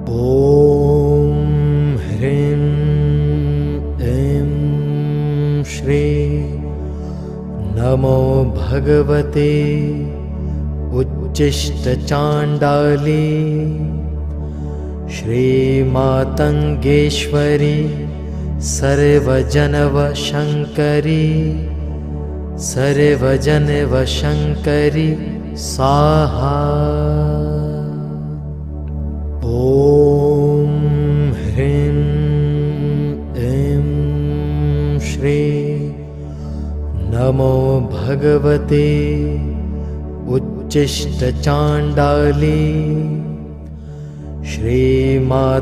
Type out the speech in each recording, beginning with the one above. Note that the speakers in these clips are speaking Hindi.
ॐ ह्रीं ऐं श्री नमो भगवते उच्चिष्टचाण्डाली श्रीमातङ्गेश्वरी सर्वजनवशङ्करी सर्वजनवशङ्करी स्वाहा। ॐ ह्रीं ऐं श्री नमो भगवते उच्चिष्टचाण्डाली श्रीमातङ्गेश्वरी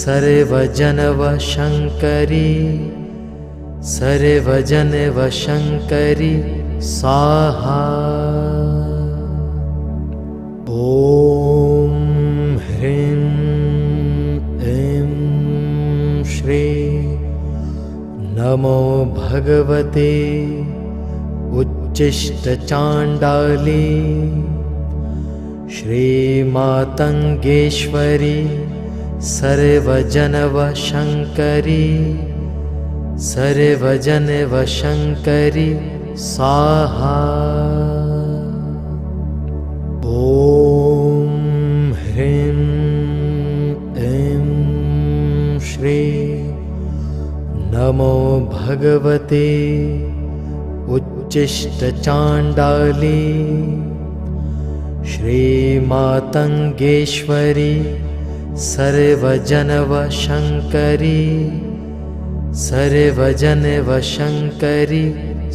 सर्वजनवशङ्करी सर्वजनवशङ्करी स्वाहा। ॐ ह्रीं ऐं श्री नमो भगवते उच्चिष्टचाण्डाली श्रीमातङ्गेश्वरी सर्वजनवशङ्करी सर्वजनवशङ्करी स्वाहा। ॐ ह्रीं ऐं श्री नमो भगवते उच्चिष्टचाण्डाली श्रीमातङ्गेश्वरी सर्वजनवशङ्करी सर्वजनवशङ्करी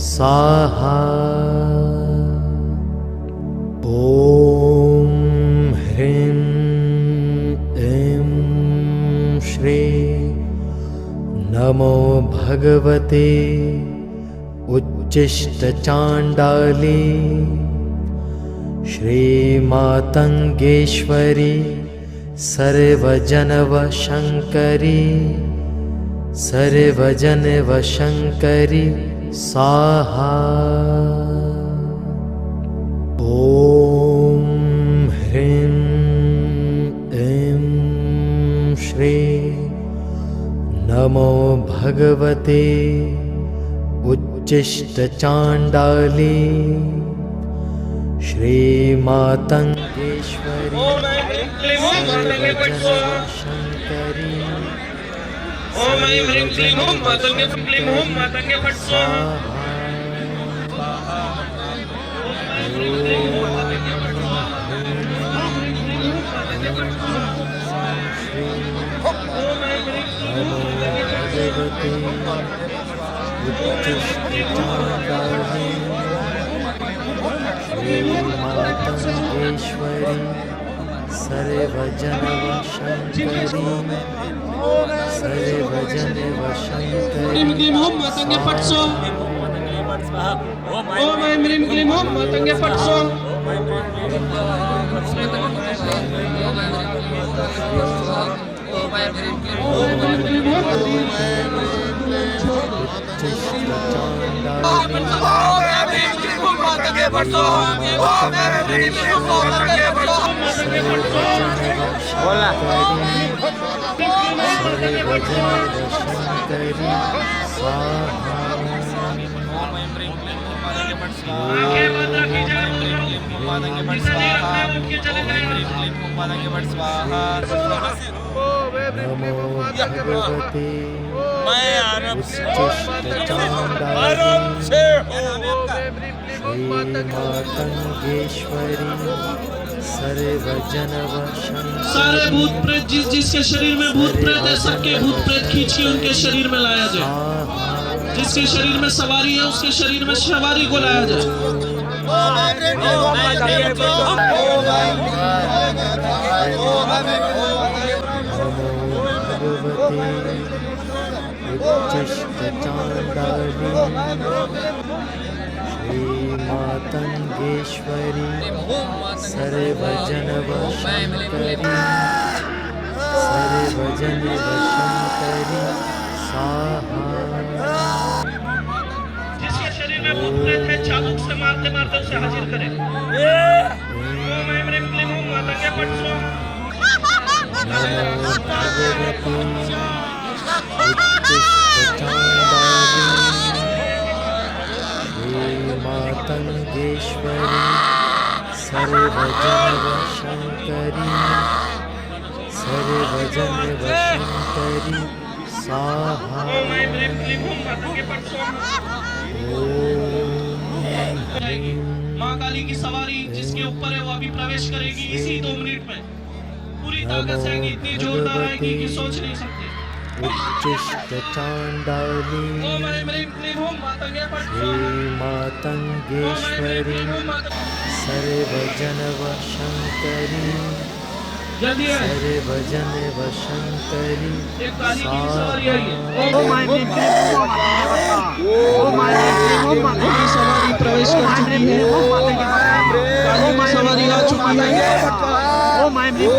स्वाहा। ॐ ह्रीं ऐं श्री नमो भगवते उच्चिष्टचाण्डाली श्रीमातङ्गेश्वरी सर्वजनवशङ्करी सर्वजनवशङ्करी स्वाहा। ॐ ह्रीं ऐं श्री नमो भगवते उच्चिष्टचाण्डाली श्रीमातङ्गेश्वरी सर्वजनवशङ्करी ओम ऐं ह्रीं क्लीं हूं मातंगे क्लीं हूं मातंगे फट स्वाहा। श्रीमातङ्गेश्वरी सर्वजनवशङ्करी सर्वजनवशङ्करी क्लीं हूं मातंगे फट स्वाहा। ओम ऐं ह्रीं क्लीं हूं मातंगे फट स्वाहा। नमो भगवते उच्चिष्टचाण्डाली श्रीमातङ्गेश्वरी सर्वजनवशङ्करी। सारे भूत प्रेत जिसके शरीर में भूत प्रेत है सबके भूत प्रेत खींचिए उनके शरीर में लाया जाए। जिसके शरीर में सवारी है उसके शरीर में सवारी को लाया जाए। उच्चिष्टचाण्डाली श्रीमातङ्गेश्वरी सर्वजनवशङ्करी सर्वजनवशङ्करी स्वाहा। जिसके शरीर में भूत प्रेत है चाबुक से मारते मारते उसे हाजिर करें। ओम ऐं ह्रीं क्लीं हूं मातंगे फट स्वाहा। भगवती उच्चिष्टचाण्डाली श्रीमातङ्गेश्वरी सर्वजनवशङ्करी सर्वजनवशङ्करी स्वाहा। माँ काली की सवारी जिसके ऊपर है वो अभी प्रवेश करेगी इसी 2 मिनट में। पूरी ताकत से आएगी, इतनी जोरदार आएगी कि सोच नहीं सकते। उच्चिष्टचाण्डाली ओम ऐं ह्रीं क्लीं हूं मातंगे फट् श्रीमातङ्गेश्वरी सर्वजनवशङ्करी जल्दी है। सर्वजनवशङ्करी एक काली की सवारी आई है। की सवारी प्रवेश कर चुकी है। काली की सवारी आ चुकी है। ओम ऐं ह्रीं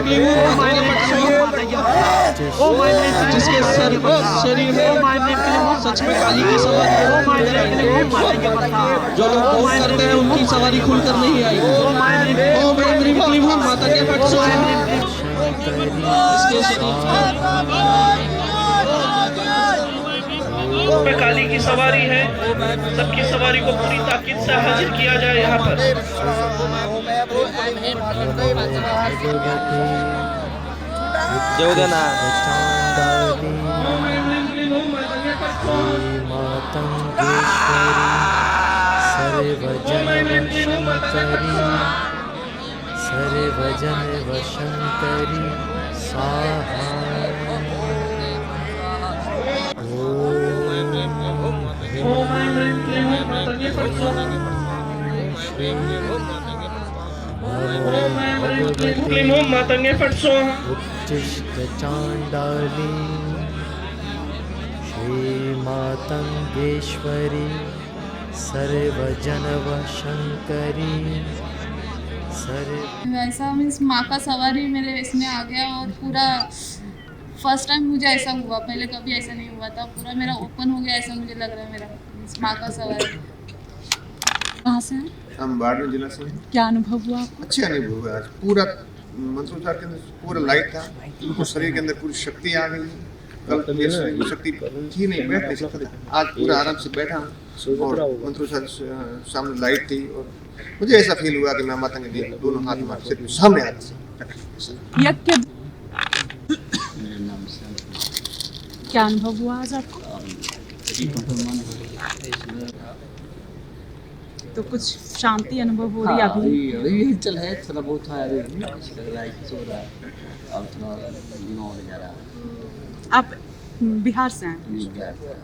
क्लीं हूं मातंगे फट् जिसके शरीर में सच में काली की सवारी है। जो लोग भोग करते हैं उनकी सवारी खुलकर नहीं आई। ओम ऐं ह्रीं क्लीं हूं मातंगे फट् इसके शरीर में काली की सवारी है। सबकी सवारी को पूरी ताकत से हाजिर किया जाए यहाँ पर। सर्वजनवशङ्करी स्वाहा। उच्चिष्टचाण्डाली श्रीमातङ्गेश्वरी सर्वजनवशङ्करी वैसा मीन्स माँ का सवारी मेरे इसमें आ गया और पूरा फर्स्ट टाइम मुझे ऐसा हुआ। पहले कभी ऐसा नहीं हुआ था। पूरा मेरा ओपन हो गया ऐसा मुझे लग रहा है। मेरा माँ का सवारी। कहाँ से हैं? हम बाड़मेर जिला से हैं। क्या अनुभव हुआ आपको? अच्छे अनुभव हुआ। आज पूरा मंत्रोच्चार के अंदर पूरा लाइट था। बिल्कुल शरीर के अंदर पूरी शक्ति आ गई। कल मेरे शरीर में शक्ति थी नहीं, बैठ नहीं सकता था। आज पूरा आराम से बैठा हूँ और मंत्रोच्चार सामने लाइट थी और मुझे ऐसा फील हुआ कि मैं मातंगे दोनों हाथ मार सिर्फ सामने हाथ से। यज्ञ क्या अनुभव हुआ आज आपको? तो कुछ शांति अनुभव हो रही है अभी? अभी चल है थोड़ा बहुत है। अभी लग रहा है कि सो रहा है। अब थोड़ा दिमाग में जा रहा है। आप बिहार से हैं?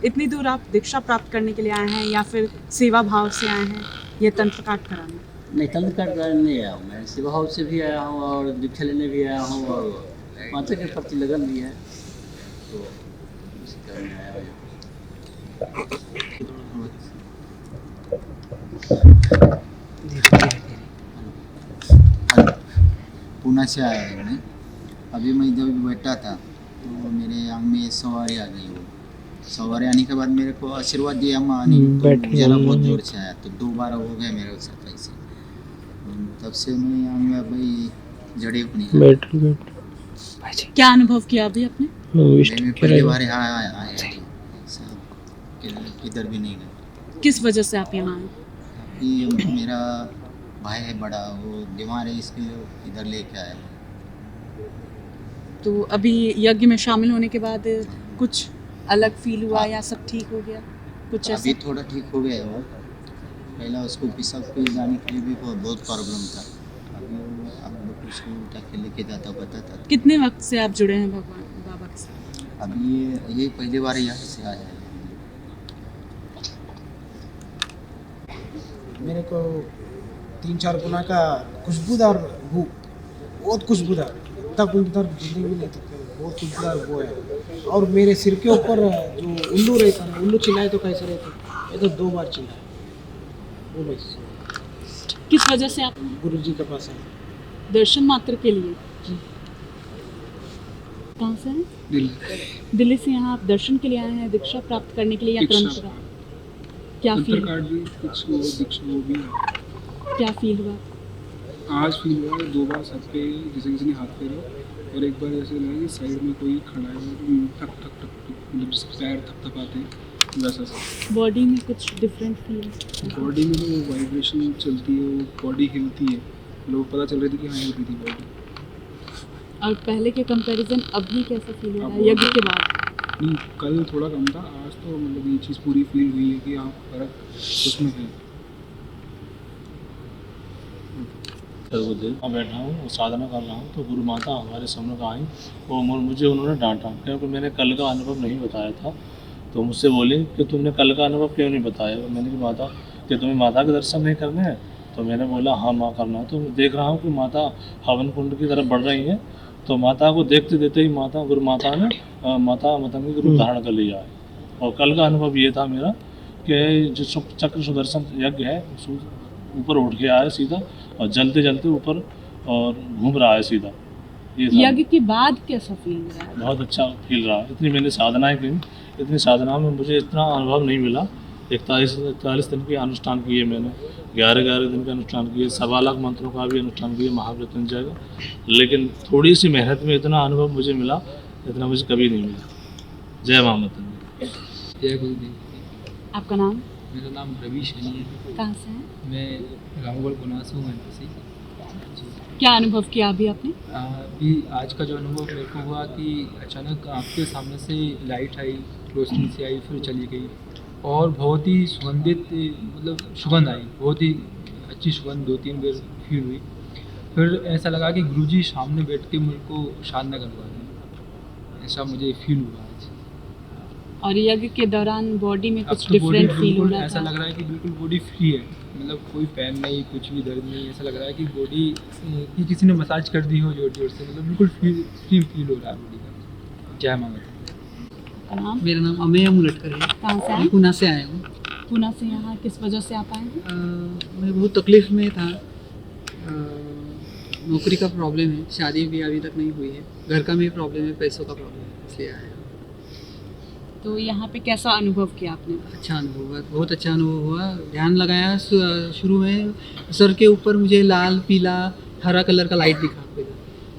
इतनी दूर आप दीक्षा प्राप्त करने के लिए आए हैं या फिर सेवा भाव से आए हैं ये तंत्र काट कराने? नहीं, तंत्र काट कराने नहीं आया हूँ मैं। सेवा भाव से भी आया हूँ और दीक्षा लेने भी आया हूँ और माता के प्रति लगन भी है तो इसी कारण आया हूँ। पुणे से आया है मैं। अभी मैं जब बैठा था तो मेरे आंख में सवारी आ गई। वो सवारी आने के बाद मेरे को आशीर्वाद दिया माँ ने, तो जरा बहुत जोर से आया तो 2 बार हो गया मेरे साथ ऐसे। तब से मैं आंख में भाई जड़े अपनी। क्या अनुभव किया अभी आपने? मैं पहली बार आया किधर भी नहीं गया। किस वजह से आप यहाँ आए? ये मेरा भाई है बड़ा, वो बीमार है, इसके इधर लेके आया। तो अभी यज्ञ में शामिल होने के बाद कुछ अलग फील हुआ या सब ठीक हो गया? कुछ ऐसा? अभी थोड़ा ठीक हो गया वो। पहला उसको पिसक पे जाने के लिए भी बहुत प्रॉब्लम था। अभी अब उसको उठा के लेके जाता बताता। कितने वक्त से आप जुड़े हैं भगवान बाबा के साथ? अभी ये पहली बार यहाँ से आया है। मेरे को 3-4 गुना का खुशबूदार भूख, बहुत खुशबूदार, तक उधर जिंदगी में नहीं सकते, बहुत खुशबूदार वो है। और मेरे सिर के ऊपर जो उल्लू रहता है, उल्लू चिल्लाए तो कैसे रहते, ये तो 2 बार चिल्लाए वो बस। किस वजह से आप गुरु जी के पास आए? दर्शन मात्र के लिए? कहाँ से हैं? दिल्ली से। यहाँ आप दर्शन के लिए आए हैं, दीक्षा प्राप्त करने के लिए या तंत्र? क्या फील? क्या फील हुआ? आज फील हुआ 2 बार सर पे जैसे किसी ने हाथ फेरा और एक बार ऐसे लगा कि साइड में कोई खड़ा है और ठक ठक ठक ठक, मतलब जिसके पैर थपथपाते हैं वैसा सा। बॉडी में कुछ डिफरेंट फील? बॉडी में तो वो वाइब्रेशन चलती है, वो बॉडी हिलती है, लोग पता चल रही थी कि हाँ हिल रही थी बॉडी। और पहले के कंपैरिजन अभी कैसा फील हो रहा है अब यज्ञ के बाद? नहीं, कल थोड़ा कम था, आज तो मतलब ये चीज़ पूरी फील हुई है कि हाँ फर्क उसमें है। मैं बैठा हूँ, साधना कर रहा हूँ, तो गुरु माता हमारे सामने आई, वो मुझे उन्होंने डांटा क्योंकि मैंने कल का अनुभव नहीं बताया था। तो मुझसे बोले कि तुमने कल का अनुभव क्यों नहीं बताया। तो मैंने कहा माता कि तुम्हें माता के दर्शन नहीं करने हैं। तो मैंने बोला हाँ माँ करना है। तो देख रहा हूँ कि माता हवन कुंड की तरफ बढ़ रही हैं। तो माता को देखते देते ही गुरु माता ने माता मतंगी के रूप धारण कर लिया है। और कल का अनुभव ये था मेरा कि जो चक्र सुदर्शन यज्ञ है ऊपर उठ के आया सीधा और जलते जलते ऊपर और घूम रहा है सीधा। ये यज्ञ के बाद कैसा फील हो रहा है? बहुत अच्छा फील रहा है। इतनी मैंने साधनाएं की, इतनी साधना में मुझे इतना अनुभव नहीं मिला। 41 दिन के अनुष्ठान किए मैंने, 11 दिन के अनुष्ठान किए, 1.25 लाख मंत्रों का भी अनुष्ठान किया महामृत्युंजय का, लेकिन थोड़ी सी मेहनत में इतना अनुभव मुझे मिला इतना मुझे कभी नहीं मिला। जय महामृत्युंजय। जय गुरुदेव। आपका नाम? मेरा नाम रवि शनि है। कहाँ से हैं? मैं रामगढ़ गुना से हूँ एमपी। क्या अनुभव किया अभी आपने? अभी आज का जो अनुभव मेरे को हुआ कि अचानक आपके सामने से लाइट आई, रोशनी से आई, फिर चली गई और बहुत ही सुगंधित मतलब सुगंध आई, बहुत ही अच्छी सुगंध 2-3 बार फील हुई। फिर ऐसा लगा कि गुरुजी सामने बैठ के मेरे को साधना करवा रहे हैं, ऐसा मुझे फील हुआ आज। और यज्ञ के दौरान बॉडी में कुछ तो डिफरेंट फील हो रहा ऐसा था? लग रहा है कि बिल्कुल बॉडी फ्री है, मतलब कोई पेन नहीं, कुछ भी दर्द नहीं। ऐसा लग रहा है कि बॉडी की किसी ने मसाज कर दी हो जोर जोर से, मतलब बिल्कुल फ्री फील हो रहा है बॉडी का। जय माता। नाम? मेरा नाम अमेय मुलटकर है। कहाँ से आए? मैं पुणे से आया हूँ। पुणे से यहाँ किस वजह से आप आए हैं? मैं बहुत तकलीफ़ में था। नौकरी का प्रॉब्लम है, शादी भी अभी तक नहीं हुई है, घर का भी प्रॉब्लम है, पैसों का प्रॉब्लम है, इसलिए आया। तो यहाँ पे कैसा अनुभव किया आपने? अच्छा अनुभव हुआ, बहुत अच्छा अनुभव हुआ। ध्यान लगाया, शुरू में सर के ऊपर मुझे लाल पीला हरा कलर का लाइट दिखा पहले,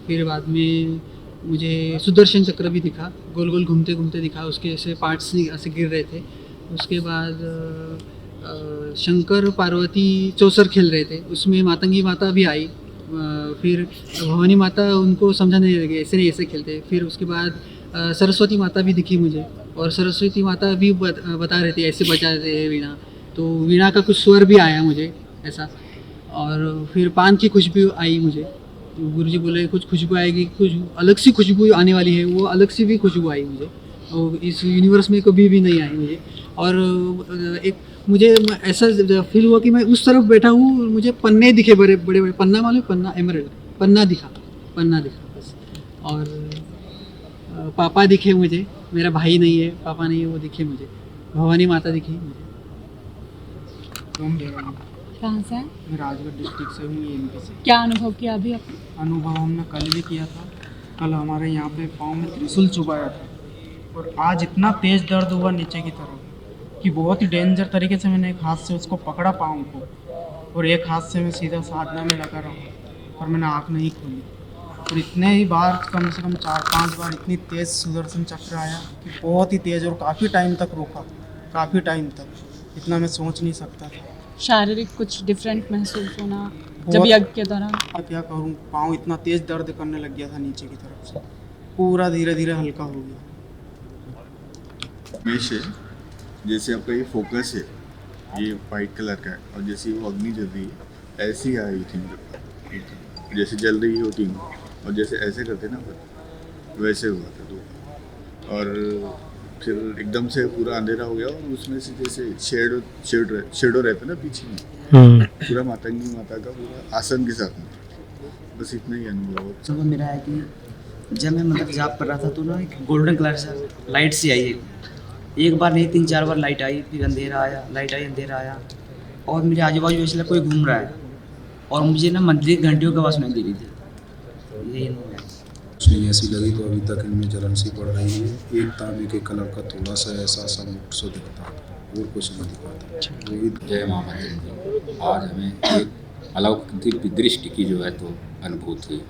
फिर बाद में मुझे सुदर्शन चक्र भी दिखा, गोल गोल घूमते घूमते दिखा, उसके ऐसे पार्ट्स ऐसे गिर रहे थे। उसके बाद शंकर पार्वती चौसर खेल रहे थे, उसमें मातंगी माता भी आई। फिर भवानी माता उनको समझाने लगे ऐसे नहीं ऐसे खेलते। फिर उसके बाद सरस्वती माता भी दिखी मुझे, और सरस्वती माता भी बता रहे थे ऐसे बजा रहे हैं वीणा, तो वीणा का कुछ स्वर भी आया मुझे ऐसा। और फिर पान की खुशबू आई मुझे, गुरुजी बोले कुछ खुशबू आएगी, कुछ अलग सी खुशबू आने वाली है, वो अलग सी भी खुशबू आई मुझे, और इस यूनिवर्स में कभी भी नहीं आई मुझे। और एक मुझे ऐसा फील हुआ कि मैं उस तरफ बैठा हूँ, मुझे पन्ने दिखे, बड़े बड़े बड़े पन्ना मालूम, पन्ना एमरल्ड पन्ना दिखा बस। और पापा दिखे मुझे, मेरा भाई नहीं है, पापा नहीं है, वो दिखे मुझे, भवानी माता दिखी मुझे। कहाँ से? मैं राजगढ़ डिस्ट्रिक्ट से हूँ, एमपी से। क्या अनुभव किया अभी आपने? अनुभव हमने कल भी किया था। कल हमारे यहाँ पे पाँव में त्रिशूल चुभाया था, और आज इतना तेज़ दर्द हुआ नीचे की तरफ कि बहुत ही डेंजर तरीके से मैंने एक हाथ से उसको पकड़ा पाँव को, और एक हाथ से मैं सीधा साधना में लगा रहा, और मैंने आँख नहीं खोली। और इतने ही बार, कम से कम 4-5 बार इतनी तेज़ सुदर्शन चक्र आया कि बहुत ही तेज़, और काफ़ी टाइम तक रोका, काफ़ी टाइम तक, इतना मैं सोच नहीं सकता था। शारीरिक कुछ डिफरेंट महसूस होना जब यज्ञ के दौरान? क्या करूँ, पाँव इतना तेज़ दर्द करने लग गया था नीचे की तरफ से, पूरा धीरे धीरे हल्का हो गया। मेश है, जैसे आपका ये फोकस है, ये वाइट कलर का है, और जैसे वो अग्नि जल रही है ऐसी आई थी, जैसे जल रही होती है, और जैसे ऐसे करते ना वैसे हुआ था। तो और फिर एकदम से पूरा अंधेरा हो गया, और उसमें से जैसे शेडो रहता ना पीछे में, पूरा मातंगी माता का पूरा आसन के साथ में, बस इतना ही अनुभव। तो मेरा है कि जब मैं मतलब जाप कर रहा था तो ना एक गोल्डन कलर से लाइट सी आई, एक बार नहीं 3-4 बार लाइट आई, फिर अंधेरा आया, लाइट आई, अंधेरा आया, और मेरे आजू बाजू ऐसा कोई घूम रहा है, और मुझे ना मंदिर घंटियों की आवाज़ सुनाई दे रही थी। यही रोशनी ऐसी लगी तो अभी तक इनमें जलन सी पड़ रही है। एक तांबे के कलर का थोड़ा सा ऐसा सा मुक्त सो दिखता है, और कुछ नहीं दिखाता। जय माता। आज हमें एक अलौकिक दृष्टि की जो है तो अनुभूति हुई।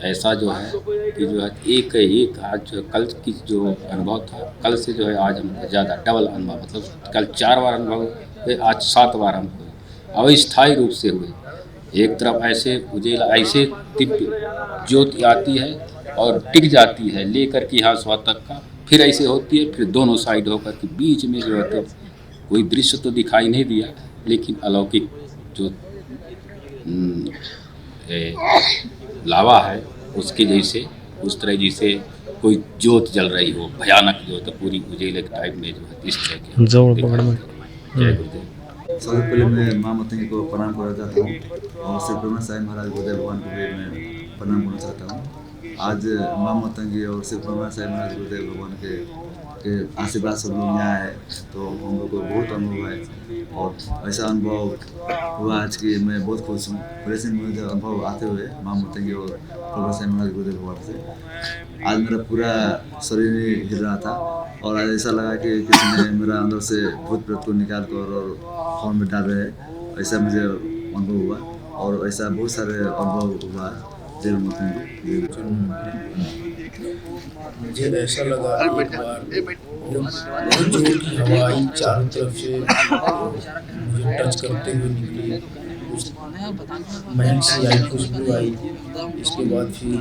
ऐसा जो है कि जो है एक आज जो कल की जो अनुभव था, कल से जो है आज हमको ज़्यादा डबल अनुभव, मतलब कल 4 बार अनुभव हुए, आज 7 बार हमको अस्थायी रूप से हुए। एक तरफ ऐसे उजेला, ऐसे दिव्य ज्योति आती है और टिक जाती है लेकर के यहाँ स्वा तक का, फिर ऐसे होती है, फिर दोनों साइड होकर के बीच में जो है तो कोई दृश्य तो दिखाई नहीं दिया, लेकिन अलौकिक जो लावा है उसके जैसे, उस तरह जैसे कोई ज्योत जल रही हो, भयानक ज्योत पूरी उजेले टाइप में जो है इस तरह की। जय गुरुदेव। सबसे पहले मैं माँ मतंगी को प्रणाम करना चाहता हूँ और श्री ब्रह्मा साई महाराज गुरुदेव भगवान को भी मैं प्रणाम करना चाहता हूँ। आज माँ मतंगी और श्री ब्रह्मा साई महाराज गुरुदेव भगवान के आशीर्वाद सब लोग यहाँ है, तो हम लोग को बहुत अनुभव है और ऐसा अनुभव हुआ आज की मैं बहुत खुश हूँ। पहले से मुझे अनुभव आते हुए माँ मतंगी और ब्रह्मा साई महाराज गुरुदेव भगवान से आज मेरा पूरा शरीर ही हिल रहा था और आज ऐसा लगा कि किसी ने मेरा अंदर से भूत प्रेत को निकाल कर और फोन में डाल रहे, ऐसा मुझे अनुभव हुआ और ऐसा बहुत सारे अनुभव हुआ। मुझे ऐसा लगा एक बार जो हवा आई चारों तरफ से मुझे टच करते हुए निकली, कुछ महक सी आई, खुशबू आई। इसके बाद फिर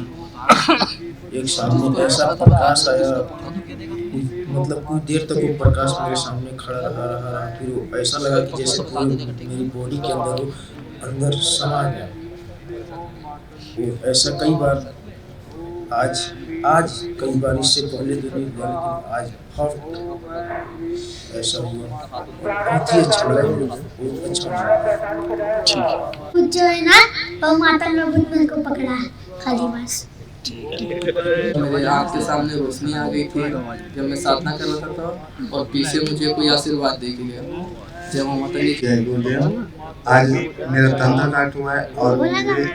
एक सामने ऐसा प्रकाश आया, मतलब कुछ देर तक वो प्रकाश मेरे सामने खड़ा रहा। फिर ऐसा लगा कि जैसे मेरी बॉडी के अंदर समा गया। ऐसा कई बार आज कई बार इससे पहले तो नहीं हुआ, लेकिन आज बहुत ऐसा हुआ, बहुत ही अच्छा लगा मुझे, बहुत अच्छा लगा। ठीक जो है ना वो माता ने मेरे को पकड़ा खाली बस। मेरे आँख के सामने रोशनी आ गई थी जब मैं साधना कर रहा था और पीछे मुझे कोई आशीर्वाद दे के गया। जब माता ने जय गुरुदेव। आज मेरा तंत्र काट हुआ है और मेरे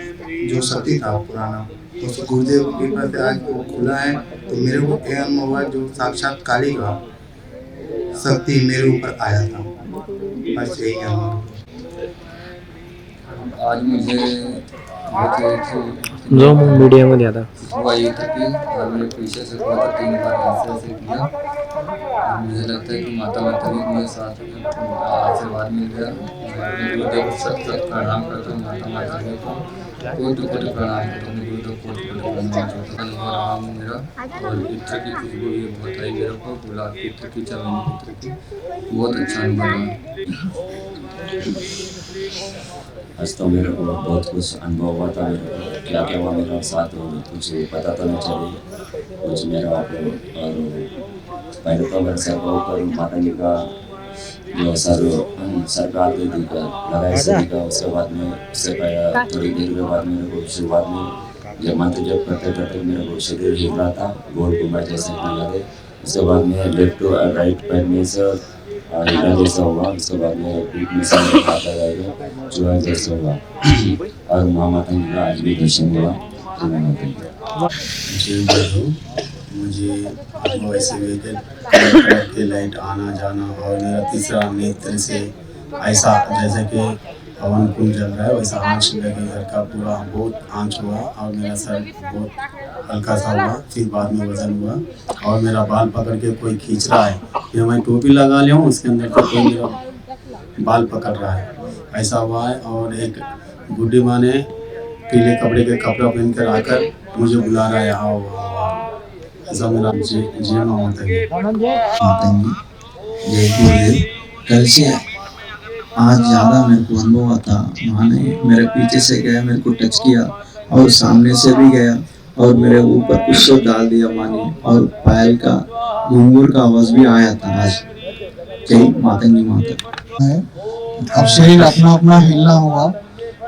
जो सती था पुराना, तो गुरुदेव की कृपा से आज वो खुला है, तो मेरे को एवं हुआ जो साक्षात काली का शक्ति मेरे ऊपर आया था। बस यही कहना। आज मुझे जो मीडिया में दिया था हुआ ये था कि मेरे पीछे से हुआ था 3 बार ऐसे किया। मुझे लगता है कि माता भी मेरे साथ आशीर्वाद मिल गया। मैं गुरुदेव सत प्रणाम करता हूँ, माता को कोटि प्रणाम करता हूँ, गुरुदेव कोटि प्रणाम करता हूँ मेरा। और इत्र की खुशबू ये बहुत आई मेरे को, गुलाब की इत्र की, चमेली की इत्र की, बहुत अच्छा अनुभव है। आज तो मेरे को बहुत कुछ अनुभव हुआ था। मेरे को क्या क्या हुआ मेरा साथ, कुछ पता तो नहीं चली कुछ मेरा। और पहले तो मेरे सर को ऊपर माता जी का जो सर पे आते लगाए सभी का, उसके बाद में उससे पहले थोड़ी देर के बाद मेरे को शुरुआत में जब मंत्र जब करते करते मेरे को शरीर हिल रहा था, गोल घुमा जैसे लगे। उसके बाद में लेफ्ट टू राइट पैर में से हिला जैसा हुआ। उसके बाद में पीठ में से खाता रहेगा चूहा जैसा हुआ। और माँ माता जी का आज भी दर्शन हुआ। मुझे वैसे के लाइट आना जाना और मेरा तीसरा नेत्र से ऐसा जैसे कि हवन कुंड जल रहा है वैसा आँच लगे, घर का पूरा बहुत आँच हुआ और मेरा सर बहुत हल्का सा हुआ। फिर बाद में वजन हुआ और मेरा बाल पकड़ के कोई खींच रहा है, फिर मैं टोपी लगा लिया हूँ, उसके अंदर तो कोई मेरा बाल पकड़ रहा है, ऐसा हुआ है। और एक बुढ़ी माँ ने पीले कपड़े के कपड़ा पहन कर आकर मुझे बुला रहा है, आओ ऐसा मेरा जीवन होता है। जय गुरुदेव। कल से आज ज़्यादा मेरे को अनुभव था। माँ ने मेरे पीछे से गया, मेरे को टच किया और सामने से भी गया और मेरे ऊपर कुछ तो डाल दिया माँ ने, और पायल का घुंघरू का आवाज भी आया था आज। जय मातंगी माता है। अब शरीर अपना अपना हिलना हुआ,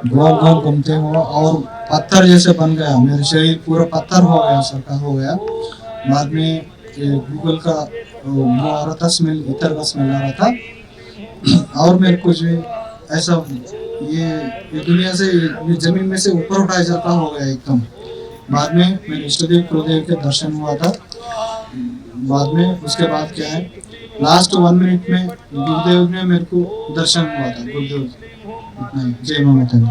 गोल गोल घूमते हुआ और पत्थर जैसे बन गया। मेरा शरीर पूरा पत्थर हो गया, सरका हो गया। बाद में गूगल का वो आ रहा था, स्मेल इतर का स्मेल आ रहा था। और मेरे को जो ऐसा ये दुनिया से, ये जमीन में से ऊपर उठाया जाता हो गया एकदम। बाद में मेरे इष्टदेव गुरुदेव के दर्शन हुआ था। बाद में उसके बाद क्या है, लास्ट 1 मिनट में गुरुदेव ने मेरे को दर्शन हुआ था। गुरुदेव जय माता दी।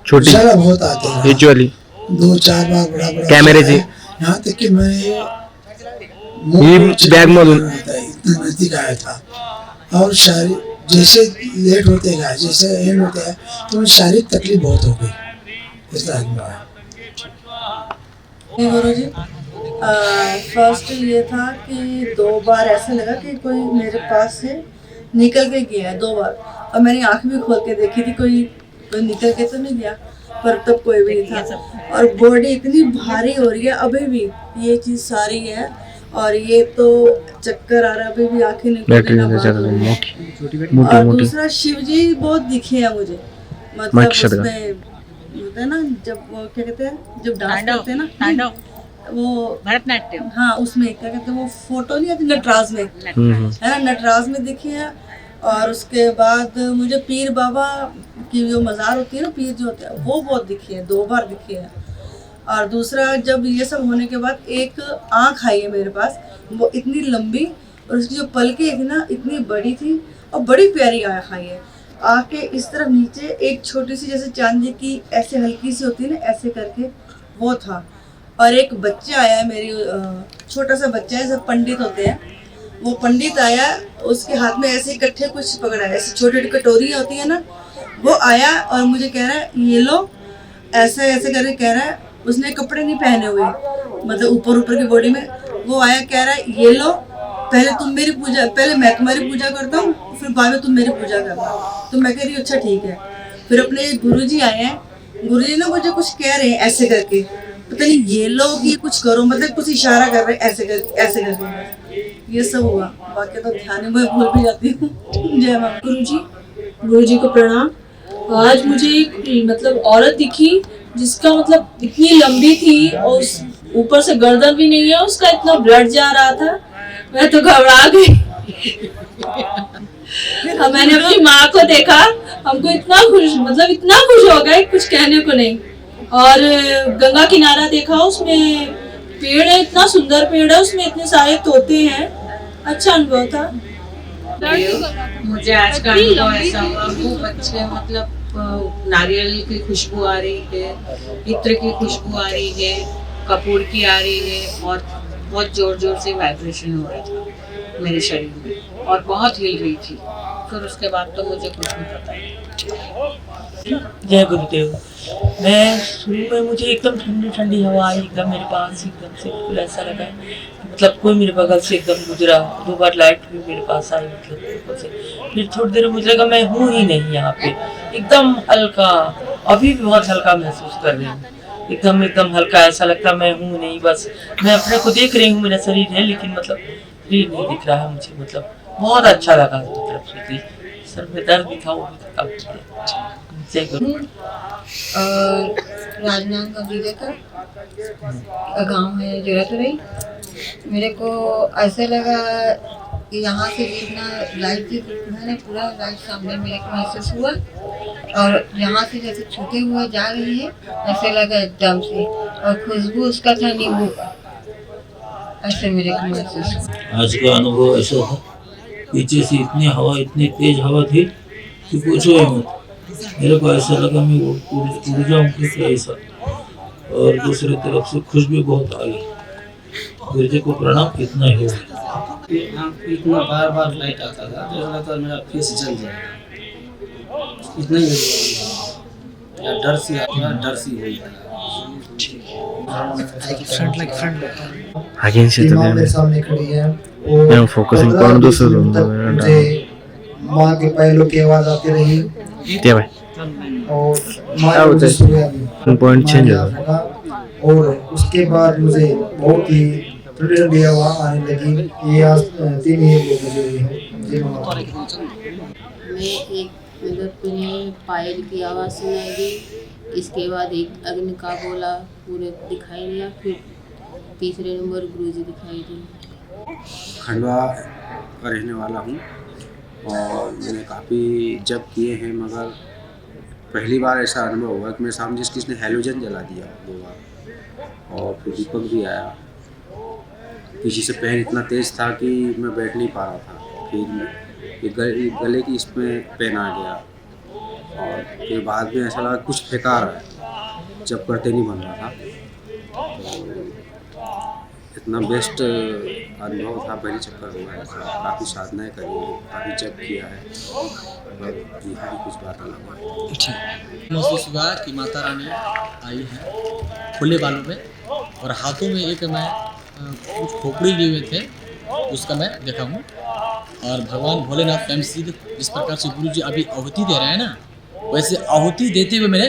छोटी बहुत आते हैं विजुअली 2-4 बार बड़ा बड़ा कॅमेऱ्याची यहाँ तक कि मैं ही बॅग मधून इतना नजदीक आया था। और शारीरिक जैसे लेट होते गए, जैसे एंड होते हैं, तो शारीरिक तकलीफ बहुत हो गई। इस तरह गुरु जी, फर्स्ट ये था कि 2 बार ऐसा लगा कि कोई मेरे पास से निकल के गया है 2 बार, और मैंने आँख भी खोल के देखी थी, कोई निकल के तो नहीं गया, पर तब कोई भी नहीं था। और बॉडी इतनी भारी हो रही है अभी भी, ये चीज़ सारी है, और ये तो चक्कर आ रहा है अभी भी, आँखें निकल। और दूसरा शिव जी बहुत दिखे हैं मुझे, मतलब उसमें होता है ना जब वो क्या कहते हैं, जब डांस करते हैं ना वो भरतनाट्यम, हाँ उसमें क्या कहते हैं वो फोटो नहीं आती नटराज में, है ना, नटराज में दिखे हैं। और उसके बाद मुझे पीर बाबा की जो मज़ार होती है ना, पीर जो होते हैं वो बहुत दिखे हैं, 2 बार दिखे हैं। और दूसरा जब ये सब होने के बाद एक आँख आई है मेरे पास, वो इतनी लंबी, और उसकी जो पलकें थी ना इतनी बड़ी थी, और बड़ी प्यारी आँख आई है। आँख के इस तरफ नीचे एक छोटी सी जैसे चांदी की ऐसे हल्की सी होती है ना, ऐसे करके वो था। और एक बच्चा आया है, मेरी छोटा सा बच्चा है, सब पंडित होते हैं, वो पंडित आया, उसके हाथ में ऐसे इकट्ठे कुछ पकड़ा है, ऐसी छोटी छोटी कटोरियाँ होती है ना, वो आया और मुझे कह रहा है ये लो, ऐसे ऐसे करके कह रहा है। उसने कपड़े नहीं पहने हुए, मतलब ऊपर की बॉडी में, वो आया कह रहा है ये लो, पहले तुम मेरी पूजा, पहले मैं तुम्हारी पूजा करता हूँ, फिर बाद में तुम मेरी पूजा करना। तो मैं कह रही हूँ अच्छा ठीक है। फिर अपने गुरुजी आए हैं, गुरुजी ना मुझे कुछ कह रहे हैं ऐसे करके, पता नहीं ये लोग ये कुछ करो, मतलब कुछ इशारा कर रहे हैं ऐसे करके, ये सब हुआ। बाकी तो ध्यान में भूल भी जाती हूँ। जय मां। गुरुजी को प्रणाम। आज मुझे एक मतलब औरत दिखी जिसका मतलब इतनी लंबी थी, और ऊपर से गर्दन भी नहीं है उसका, इतना ब्लड जा रहा था, मैं तो घबरा गई। मैंने अपनी माँ को देखा, हमको इतना खुश हो गए, कुछ कहने को नहीं। और गंगा किनारा देखा, उसमें पेड़ है, इतना सुंदर पेड़ है, उसमें इतने सारे तोते हैं, अच्छा अनुभव था। मुझे आज का अनुभव ऐसा हुआ, खूब अच्छे मतलब नारियल की खुशबू आ रही है, इत्र की खुशबू आ रही है, कपूर की आ रही है, और बहुत जोर जोर से वाइब्रेशन हो रहा था मेरे शरीर में, और बहुत हिल रही थी। फिर उसके बाद तो मुझे कुछ नहीं पता। जय गुरुदेव। मैं शुरू में मुझे एकदम ठंडी ठंडी हवा आई एकदम मेरे पास, एकदम से बिल्कुल ऐसा लगा मतलब कोई मेरे बगल से एकदम गुजरा। 2 बार लाइट भी मेरे पास आई मतलब से। फिर थोड़ी देर मुझे लगा मैं हूँ ही नहीं यहाँ पे, एकदम हल्का, अभी भी बहुत हल्का महसूस कर रही हूँ, एकदम हल्का, ऐसा लगता मैं हूँ नहीं, बस मैं अपने को देख रही हूँ, मेरा शरीर है लेकिन मतलब शरीर नहीं दिख रहा है मुझे। मतलब बहुत अच्छा लगा, मतलब सर में दर्द भी था, वो भी था। जय गुरु। राजनांदगांव जिले का गांव है जरतरई। मेरे को ऐसा लगा कि यहाँ से जितना लाइट की है ना, पूरा लाइट सामने मेरे को महसूस हुआ, और यहाँ से जैसे छूते हुए जा रही है ऐसे लगा एकदम से, और खुशबू उसका था नींबू का, ऐसे मेरे को महसूस। आज का अनुभव ऐसा था, पीछे से इतनी हवा, इतनी तेज हवा थी कि पूछो ही मत। मेरे को ऐसा लगा मैं वो उड़ जाऊँ कैसे ऐसा, और दूसरी तरफ से खुशबू बहुत आ गई। गुरुजी को प्रणाम, इतना ही हो गया। इतना बार बार लाइट आता था तो लगा मेरा फेस जल जाएगा, इतना ही या डर सी आता, डर सी हो मेरे सामने खड़ी है, मैं फोकसिंग पॉइंट दूसरे रूम में मुझे माँ के पैरों की आवाज आती रही, क्या भाई, और माँ पॉइंट चेंज हो गया, और उसके बाद मुझे बहुत ही ठंडी हवा आने लगी। ये आज 3 मैं एक मतलब मैंने पायल की आवाज़ सुनाई दी, इसके बाद एक अग्नि का गोला पूरे दिखाई दिया, फिर तीसरे नंबर गुरुजी दिखाई दिए। खंडवा का रहने वाला हूँ, और मैंने काफ़ी जप किए हैं, मगर पहली बार ऐसा अनुभव हुआ कि मेरे सामने किसने हैलोजन जला दिया 2 बार, और फिर दीपक भी आया। पीछे से पैर इतना तेज़ था कि मैं बैठ नहीं पा रहा था, फिर गले की इसमें पेन आ गया, और फिर बाद में ऐसा लगा कुछ फेंका रहा है, जब करते नहीं बन रहा था, तो इतना बेस्ट अनुभव था। पहले चक्कर हुआ है, काफ़ी साधनाएँ करी है, काफ़ी जप किया है, और यहाँ कुछ बात अलग है। महसूस हुआ कि माता रानी आई है खुले बालों में, और हाथों में एक मैं कुछ खोपड़ी लिए हुए थे, उसका मैं देखा हूँ। और भगवान भोलेनाथ स्वयं सिद्ध जिस प्रकार से गुरु जी अभी आहुति दे रहे हैं ना, वैसे आहुति देते हुए मैंने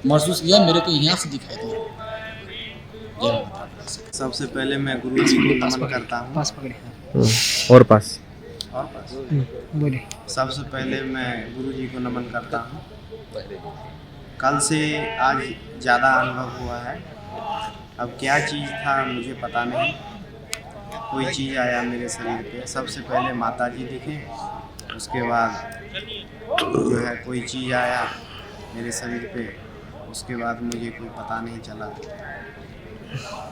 महसूस किया, मेरे को यहाँ से दिखाई दिया। सबसे पहले मैं गुरु जी को नमन करता हूँ। और पास बोले। सबसे पहले मैं गुरु जी को नमन करता हूँ। कल से आज ज़्यादा अनुभव हुआ है। अब क्या चीज़ था मुझे पता नहीं, कोई चीज़ आया मेरे शरीर पे। सबसे पहले माता जी दिखे, उसके बाद जो है कोई चीज़ आया मेरे शरीर पे, उसके बाद मुझे कोई पता नहीं चला।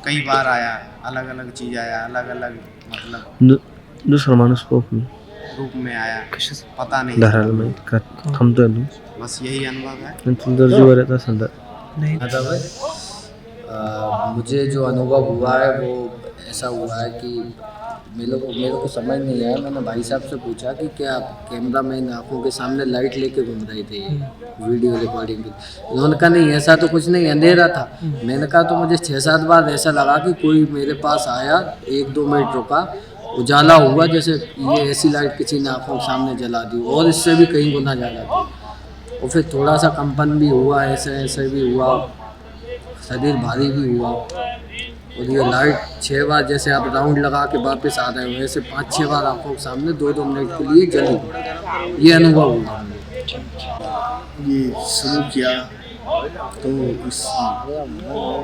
कई बार आया, अलग अलग चीज़ आया, अलग अलग मतलब दूसरा मानुस रूप में आया, पता नहीं धारालमय हम तो बस यही अनुभव है। नहीं मुझे जो अनुभव हुआ है वो ऐसा हुआ है कि मेरे को समझ नहीं आया। मैंने भाई साहब से पूछा कि क्या कैमरा मैन आँखों के सामने लाइट लेके घूम रहे थे वीडियो रिकॉर्डिंग की। उन्होंने कहा नहीं ऐसा तो कुछ नहीं, अंधेरा था। मैंने कहा तो मुझे 6-7 बार ऐसा लगा कि कोई मेरे पास आया, 1-2 मिनट रुका, उजाला हुआ, जैसे ये ऐसी लाइट किसी ने आँखों के सामने जला दी, और इससे भी कहीं गुना ज़्यादा थी। और फिर थोड़ा सा कंपन भी हुआ, ऐसे भी हुआ, शरीर भारी भी हुआ। और ये लाइट 6 बार जैसे आप राउंड लगा के वापस आ रहे हो, वैसे 5-6 बार आँखों के सामने 2-2 मिनट के लिए जली। ये अनुभव हुआ। ये शुरू किया तो इस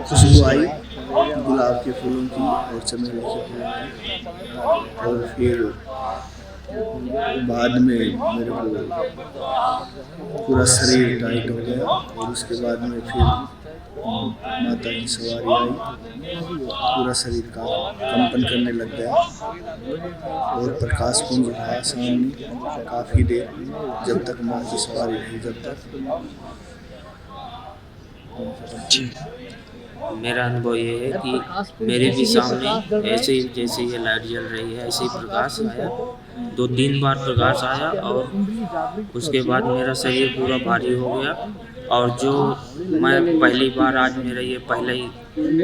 खुशबू आई गुलाब के फूलों की और चमेली के फूलों की, और फिर बाद में मेरे को पूरा शरीर टाइट हो गया। और उसके बाद में फिर माता की सवारी आई, पूरा शरीर का कंपन करने लग गया, और प्रकाश पुंज रहा सामने काफ़ी देर, जब तक माँ की सवारी रही, जब तक। मेरा अनुभव ये है कि मेरे भी सामने ऐसे ही जैसे ये लाइट जल रही है ऐसे ही प्रकाश आया, 2-3 बार प्रकाश आया, और उसके बाद मेरा शरीर पूरा भारी हो गया। और जो मैं पहली बार, आज मेरा ये पहला ही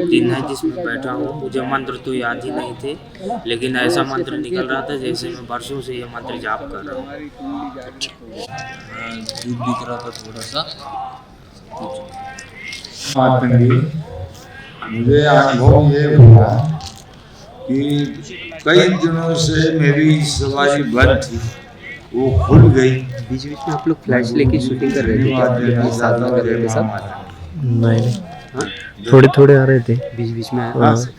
दिन है जिसमें बैठा हूँ, मुझे मंत्र तो याद ही नहीं थे, लेकिन ऐसा मंत्र निकल रहा था जैसे मैं वर्षों से ये मंत्र जाप कर रहा हूँ। दूध दिख रहा था थोड़ा सा। मुझे अनुभव ये हुआ कि कई दिनों से मेरी सवारी बंद थी, वो खुल गई। बीच बीच में आप लोग फ्लैश लेके शूटिंग कर रहे थे क्या? साधना कर रहे थे सब? नहीं, थोड़े आ रहे थे बीच बीच में।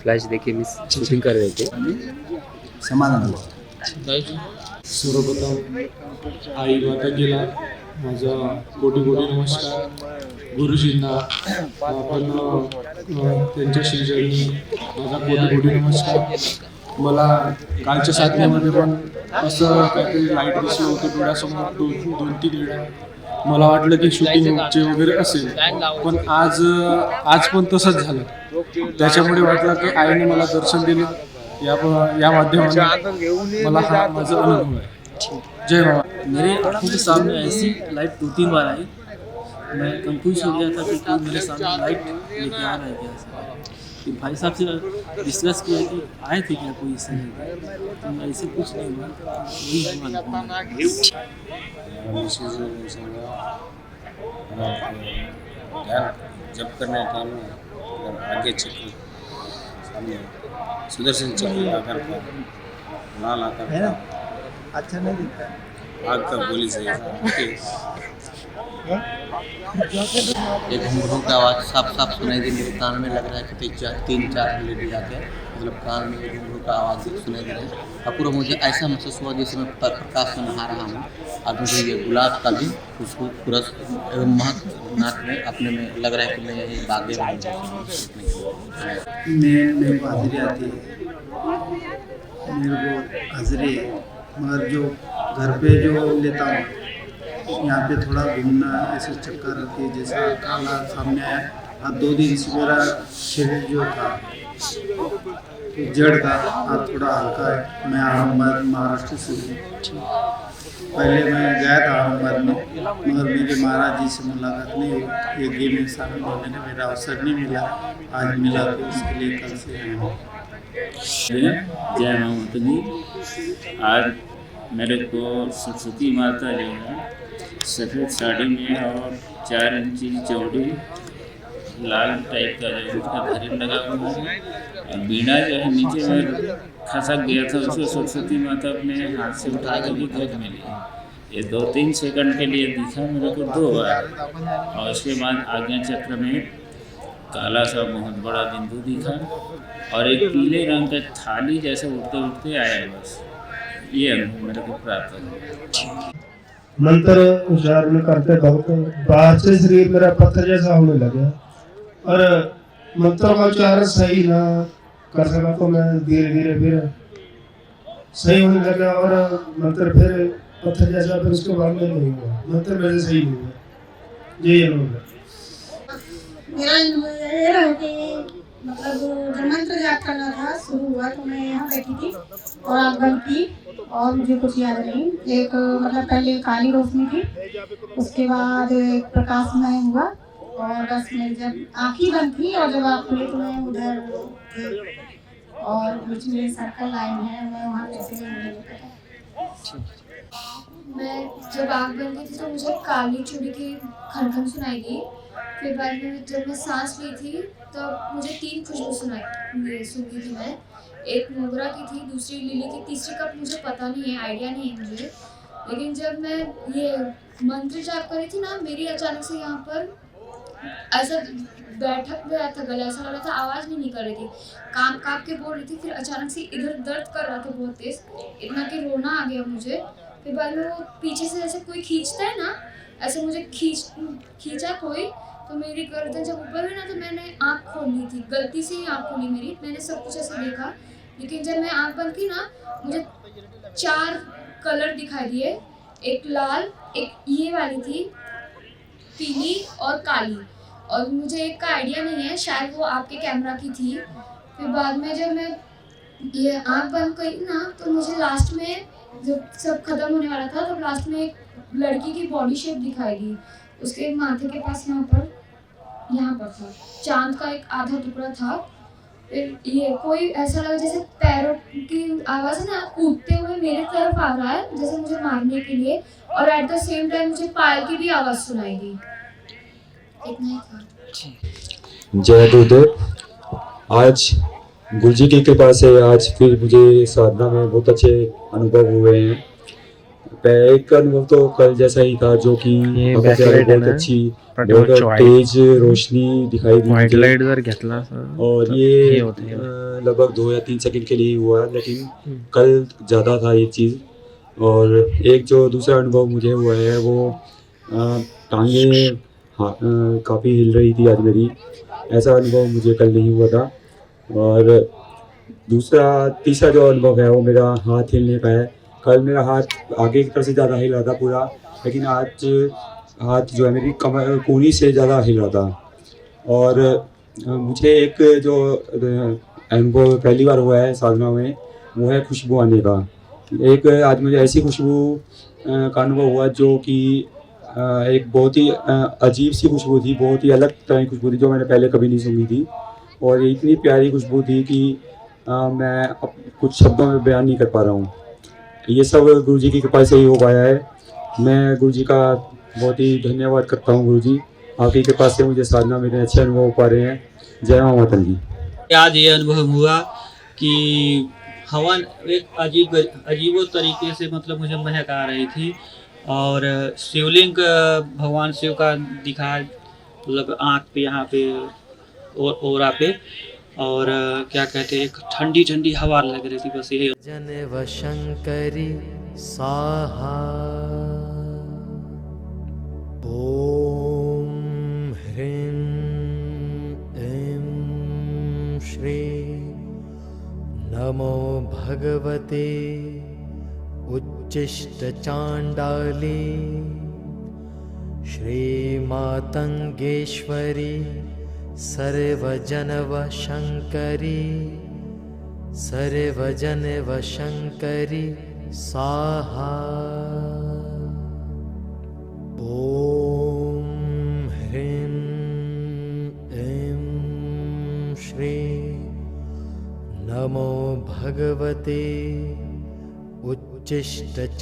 फ्लैश देके मिस शूटिंग कर रहे थे। समान सर्वप्रथम आई माताजीला माझा कोटी नमस्कार. गुरुजींना आपण त्यांच्या शेजारी माझा कोटी नमस्कार. मला कालच्या साधनेमध्ये पण असं काहीतरी लाईट दिसलं होतं डोळ्यासमोर 2-3 वेळा. मला वाटलं की शूटिंगचे वगैरे असेल, पण आज पण तसंच झालं. त्याच्यामुळे वाटलं की आईने मला दर्शन दिलं. या माध्यमातून मला हा माझा अनुभव है. जय बाबा. मेरे आँखों के सामने ऐसी लाइट 2-3 बार आई. मैं कंफ्यूज हो गया था कि कोई मेरे सामने लाइट लेके आ रहा है क्या. कि भाई साहब से डिस्कस किया कि आए थे क्या कोई इससे, तो ऐसे कुछ नहीं हुआ. जब करने टाइम में अगर आगे चक्र सामने सुदर्शन चक्र आकर लाल आकर है ना, अच्छा नहीं दिखता. आग का गोली से एक घुंघरू की आवाज़ साफ सुनाई दी. मेरे कान में लग रहा है कि 3-4 लेडी जाते हैं, मतलब कान में घुंघरू का आवाज़ सुनाई दे रहा है. और पूरा मुझे ऐसा महसूस हुआ जैसे मैं प्रकाश में नहा रहा हूँ. और मुझे ये गुलाब का भी खुशबू पूरा महक नाक में अपने में लग रहा है कि मैं यही बागें मेरे को हाजिरी आती है. मेरे को हाजिरी है, मगर जो घर पे जो लेता हूँ यहाँ पे थोड़ा घूमना, ऐसे चक्कर आती है. जैसा काला सामने आया अब 2 दिन से मेरा शरीर जो था जड़ का आज थोड़ा हल्का है। मैं अहमदाबाद महाराष्ट्र से हूँ। पहले मैं गया था अहमदाबाद में, मगर मेरे महाराज जी से मुलाकात नहीं हुई। एक गेम में शामिल होने का मेरा अवसर नहीं मिला, आज मिला, तो इसके लिए कल से आया हूँ। जय माता दी। आज मेरे को सरस्वती माता जो है सफ़ेद साड़ी में और 4 इंची चौड़ी लाल टाइप का जो उसका भजन लगा हुआ है, और बीड़ा जो है नीचे में खसक गया था, उसको सरस्वती माता अपने हाथ से उठा कर भी गोद में लिया। ये 2-3 सेकंड के लिए दिखा मेरे को 2 बार, और उसके बाद आज्ञा चक्र में काला सा बहुत बड़ा बिंदु दिखा, और एक पीले रंग का थाली जैसे उठते उठते आया। बस ये अनुभव मेरे को प्राप्त हुआ। मंत्र उच्चारण करते वक्त बाहर से शरीर मेरा पत्थर जैसा होने लगा, और मंत्र का उच्चारण सही ना कर सका तो मैं धीरे धीरे फिर सही होने लगा, और मंत्र फिर पत्थर जैसा, फिर उसके बाद में नहीं हुआ, मंत्र मेरे सही नहीं हुआ। ये अनुभव मेरा अनुभव ये रहा कि मतलब जब मंत्र जाप करना था शुरू हुआ तो मैं यहाँ बैठी थी और आँख बंद की, और मुझे कुछ याद नहीं। एक मतलब पहले काली रोशनी थी, उसके बाद एक प्रकाशमय हुआ, और बस मैं जब आँखें बंद थी और जब आँख खुली तो मैं उधर थी, और बीच में सर्कल लाइन है, मैं वहाँ कैसे नहीं पता। मैं जब आँख बंद की थी तो मुझे काली चूड़ी की खनखन सुनाई दी। फिर बाद में जब मैं सांस ली थी तब मुझे 3 खुशबू सुनी थी मैं। एक मोगरा की थी, दूसरी लिली की, तीसरी कप मुझे पता नहीं है, आइडिया नहीं है मुझे। लेकिन जब मैं ये मंत्र जाप करी थी ना, मेरी अचानक से यहाँ पर ऐसा बैठक गया था, गला ऐसा लग रहा था, आवाज़ नहीं निकल रही थी, काम काँप के बोल रही थी। फिर अचानक से इधर दर्द कर रहा था बहुत तेज़, इतना कि रोना आ गया मुझे। फिर बाद में वो पीछे से जैसे कोई खींचता है ना, ऐसे मुझे खींचा कोई, तो मेरी गर्दन जब ऊपर हुई ना तो मैंने आँख खोल ली थी, गलती से ही आँख खोली मेरी, मैंने सब कुछ ऐसे देखा। लेकिन जब मैं आँख बंद की ना, मुझे 4 कलर दिखाई दिए, एक लाल, एक ये वाली थी, पीली और काली, और मुझे एक का आइडिया नहीं है, शायद वो आपके कैमरा की थी। फिर बाद में जब मैं ये आँख बंद करी ना, तो मुझे लास्ट में जब सब खत्म होने वाला था, तो लास्ट में एक लड़की की बॉडी शेप दिखाई दी। उसके माथे के पास यहाँ पर था चांद का एक आधा टुकड़ा था। फिर ये कोई ऐसा लगा जैसे पैरों की आवाज़ है ना, कूदते हुए मेरे तरफ आ रहा है जैसे मुझे मारने के लिए, और एट द सेम टाइम मुझे पायल की भी आवाज़ सुनाई दी। इतना ही था। जय गुरुदेव। आज गुरुजी की कृपा से आज फिर मुझे साधना में बहुत अच्छे अनुभव हुए हैं। एक अनुभव तो कल जैसा ही था, जो कि बहुत अच्छी बहुत तेज रोशनी दिखाई दी, और ये लगभग 2 या 3 सेकंड के लिए हुआ, लेकिन कल ज़्यादा था ये चीज़। और एक जो दूसरा अनुभव मुझे हुआ है वो टांगे काफ़ी हिल रही थी आज मेरी, ऐसा अनुभव मुझे कल नहीं हुआ था। और तीसरा जो अनुभव है वो मेरा हाथ हिलने का है। कल मेरा हाथ आगे की तरफ से ज़्यादा हिल रहा था पूरा, लेकिन आज हाथ जो है मेरी कमर कोहनी से ज़्यादा हिल रहा था। और मुझे एक जो अनुभव पहली बार हुआ है साधना में, वो है खुशबू आने का। एक आज मुझे ऐसी खुशबू का अनुभव हुआ जो कि एक बहुत ही अजीब सी खुशबू थी, बहुत ही अलग तरह की खुशबू थी जो मैंने पहले कभी नहीं सुनी थी, और इतनी प्यारी खुशबू थी कि मैं कुछ शब्दों में बयान नहीं कर पा रहा हूँ। ये सब गुरुजी की कृपा से ही हो पाया है। मैं गुरुजी का बहुत ही धन्यवाद करता हूँ। गुरुजी, आपकी कृपा से मुझे साधना में अच्छे अनुभव हो पा रहे हैं। जय माता दी। आज ये अनुभव हुआ कि हवा एक अजीबो तरीके से मतलब मुझे महक आ रही थी, और शिवलिंग भगवान शिव का दिखा, मतलब आँख पे यहाँ पे ओरा पे, और क्या कहते हैं, एक ठंडी ठंडी हवा लग रही थी। बस यही जन व शंकरी साहा। ओम ह्रीं ऐं श्री नमो भगवते उच्चिष्ट चांडाली श्री मातंगेश्वरी सर्वजनवशङ्करी सर्वजनवशङ्करी स्वाहा। ॐ ह्रीं ऐं श्रीं नमो भगवते उच्चिष्टचाण्डाली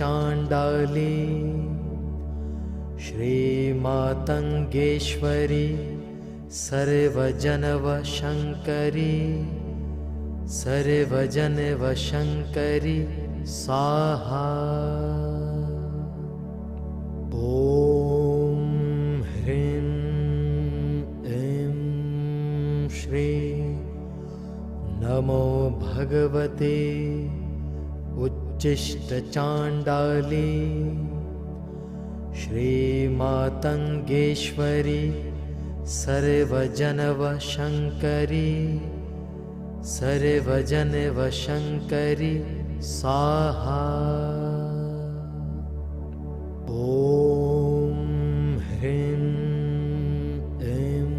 श्रीमातङ्गेश्वरी सर्वजनवशङ्करी सर्वजनवशङ्करी स्वाहा। ॐ ह्रीं ऐं श्रीं नमो भगवते उच्चिष्टचाण्डाली श्रीमातङ्गेश्वरी सर्वजनवशङ्करी सर्वजनवशङ्करी स्वाहा। ॐ ह्रीं ऐं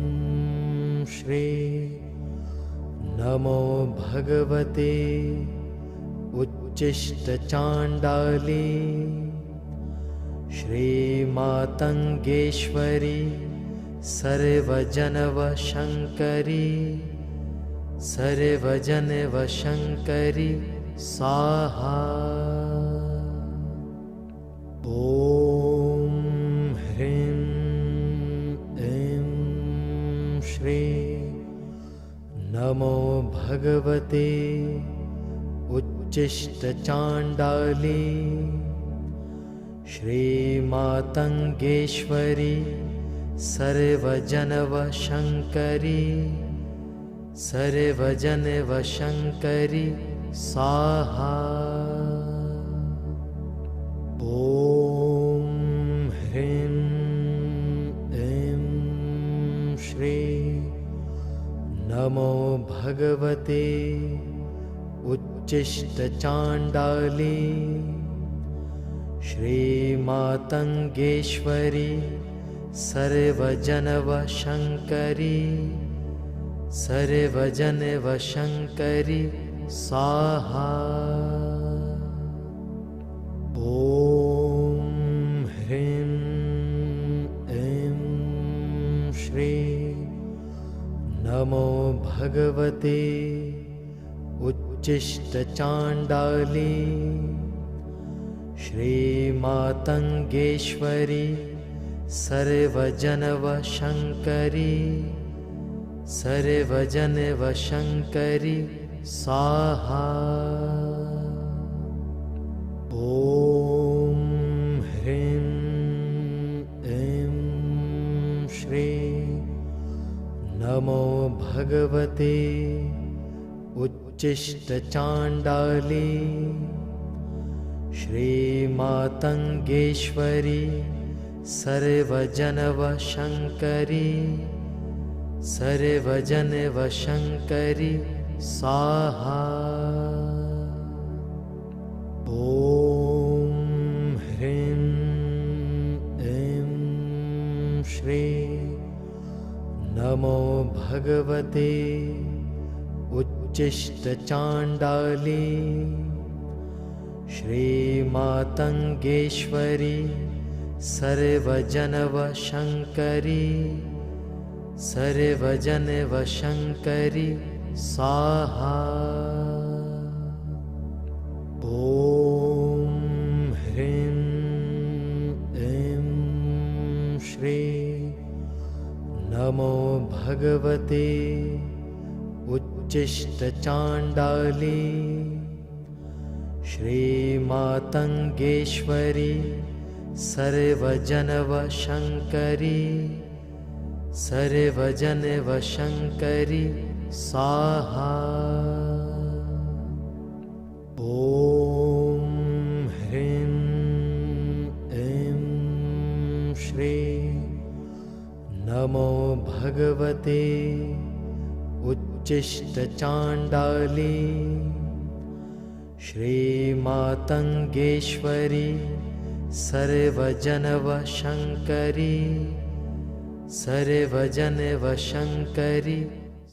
श्रीं नमो भगवते उच्चिष्टचाण्डाली श्रीमातङ्गेश्वरी सर्वजनवशङ्करी सर्वजनवशङ्करी स्वाहा। ॐ ह्रीं ऐं श्रीं नमो भगवते उच्चिष्टचाण्डाली श्रीमातङ्गेश्वरी सर्वजनवशङ्करी सर्वजनवशङ्करी स्वाहा। ॐ ह्रीं ऐं श्रीं नमो भगवते उच्चिष्टचाण्डाली श्रीमातङ्गेश्वरी सर्वजनवशङ्करी सर्वजनवशङ्करी स्वाहा। ॐ ह्रीं ऐं श्रीं नमो भगवते उच्चिष्टचाण्डाली श्रीमातङ्गेश्वरी सर्वजनवशङ्करी सर्वजनवशङ्करी स्वाहा। ॐ ह्रीं ऐं श्रीं नमो भगवते उच्चिष्टचाण्डाली श्रीमातङ्गेश्वरी सर्वजनवशङ्करी सर्वजनवशङ्करी स्वाहा। ॐ ह्रीं ऐं श्रीं नमो भगवते उच्चिष्टचाण्डाली श्रीमातङ्गेश्वरी सर्वजनवशङ्करी सर्वजनवशङ्करी स्वाहा। ॐ ह्रीं ऐं श्रीं नमो भगवते उच्चिष्टचाण्डाली श्रीमातङ्गेश्वरी सर्वजनवशङ्करी सर्वजनवशङ्करी स्वाहा। ॐ ह्रीं ऐं श्रीं नमो भगवते उच्चिष्टचाण्डाली श्रीमातङ्गेश्वरी सर्वजनवशङ्करी सर्वजन व शंकरी